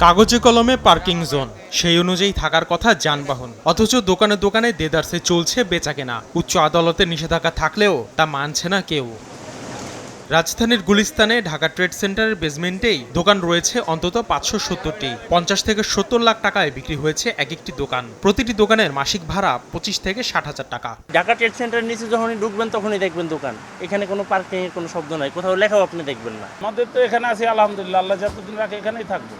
কাগজে কলমে parking zone, সেই অনুযায়ী থাকার কথা যানবাহন, অথচ দোকানে দোকানে দেদারসে চলছে বেচাকেনা। উচ্চ আদালতের নিষেধাজ্ঞা থাকলেও তা মানছে না কেউ। রাজধানীর গুলিস্তানে ঢাকা ট্রেড সেন্টারের বেসমেন্টেই দোকান রয়েছে অন্তত 570টি। 50 থেকে 70 লাখ টাকায় বিক্রি হয়েছে এক একটি দোকান। প্রতিটি দোকানের মাসিক ভাড়া 25 থেকে 60,000 টাকা। ঢাকা ট্রেড সেন্টারের নিচে যখনই ঢুকবেন তখনই দেখবেন দোকান। এখানে কোনো পার্কিং এর কোনো শব্দ নাই, কোথাও লেখাও আপনি দেখবেন না। আমাদের তো এখানে আছি আলহামদুলিল্লাহ, আল্লাহ যতদিন রাখে এখানেই থাকবো।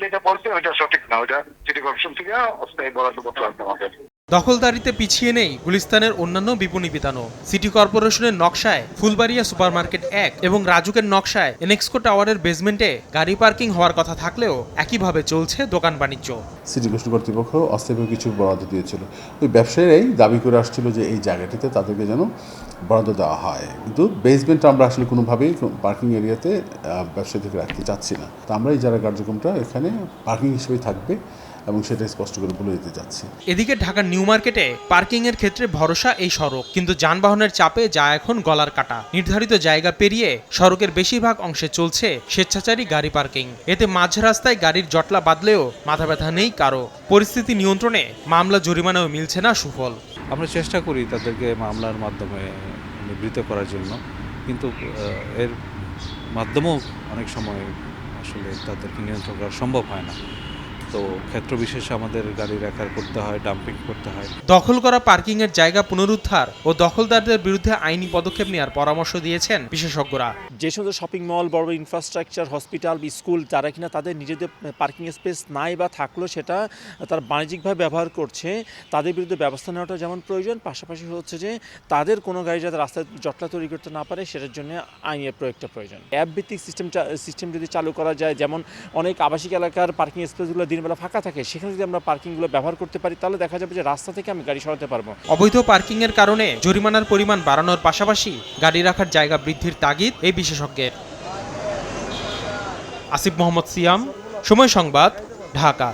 যেটা বলছে ওইটা সঠিক না, ওইটা সিটি কর্পোরেশন থেকে অস্থায়ী বরাদ্দ করতে হবে আমাদের। দখলদারিতে পিছিয়ে নেই গুলিস্তানের অন্যান্য বিপণী বিতানও। সিটি কর্পোরেশনের নকশায় ফুলবাড়িয়া সুপারমার্কেট 1 এবং রাজুকের নকশায় এনএক্সকো টাওয়ারের বেসমেন্টে গাড়ি পার্কিং হওয়ার কথা থাকলেও একইভাবে চলছে দোকান বাণিজ্য। সিটি কর্তৃপক্ষ অস্থায়ী কিছু বরাদ্দ দিয়েছিল, ওই ব্যবসায়ীরাই দাবি করে আসছিল যে এই জায়গাটিতে তাদেরকে যেন বরাদ্দ দেওয়া হয়, কিন্তু বেসমেন্ট আমরা আসলে কোনোভাবেই পার্কিং এরিয়াতে ব্যবসায়ীদেরকে রাখতে চাচ্ছি না। তো আমরা এই যারা কার্যক্রমটা এখানে পার্কিং হিসেবেই থাকবে এবং সেটা স্পষ্ট করে বলে দিতে যাচ্ছি। এদিকে ঢাকার নিউ মার্কেটে পার্কিং এর ক্ষেত্রে ভরসা এই সড়ক, কিন্তু যানবাহনের চাপে যা এখন গলার কাটা। নির্ধারিত জায়গা পেরিয়ে সড়কের বেশিরভাগ অংশে চলছে স্বেচ্ছাচারী গাড়ি পার্কিং। এতে মাঝ রাস্তায় গাড়ির জটলা বাঁধলেও মাথা ব্যথা নেই কারো। পরিস্থিতি নিয়ন্ত্রণে মামলা জরিমানাও মিলছে না সুফল। আমরা চেষ্টা করি তাদেরকে মামলার মাধ্যমে নিবৃত্ত করার জন্য, কিন্তু এর মাধ্যমেও অনেক সময় আসলে তাদেরকে নিয়ন্ত্রণ করা সম্ভব হয় না। তো ক্ষেত্র বিশেষে আমাদের গাড়ি রাখার করতে হয়, ডাম্পিং করতে হয়। দখল করা পার্কিং এর জায়গা পুনরুদ্ধার ও দখলদারদের বিরুদ্ধে আইনি পদক্ষেপ নেওয়ার পরামর্শ দিয়েছেন বিশেষজ্ঞরা। যে সমস্ত শপিং মল, বড় ইনফ্রাস্ট্রাকচার, হসপিটাল, স্কুল, যারা কিনা তাদের নিজেদের পার্কিং স্পেস নাই বা থাকলেও সেটা তারা বাণিজ্যিকভাবে ব্যবহার করছে, তাদের বিরুদ্ধে ব্যবস্থা নেওয়াটা যেমন প্রয়োজন, পাশাপাশি হচ্ছে যে তাদের কোনো গাড়ি যাতে রাস্তায় জটলা তৈরি করতে না পারে সেটার জন্য আইনের প্রয়োগটা প্রয়োজন। অ্যাপ ভিত্তিক সিস্টেম যদি চালু করা যায়, যেমন অনেক আবাসিক এলাকার পার্কিং স্পেসগুলো দিনবেলা ফাঁকা থাকে, সেখানে যদি আমরা পার্কিংগুলো ব্যবহার করতে পারি তাহলে দেখা যাবে যে রাস্তা থেকে আমি গাড়ি সরাতে পারবো। অবৈধ পার্কিং এর কারণে জরিমানার পরিমাণ বাড়ানোর পাশাপাশি গাড়ি রাখার জায়গা বৃদ্ধির তাগিদ এই বিশেষজ্ঞের। আসিফ মোহাম্মদ সিয়াম, সময় সংবাদ, ঢাকা।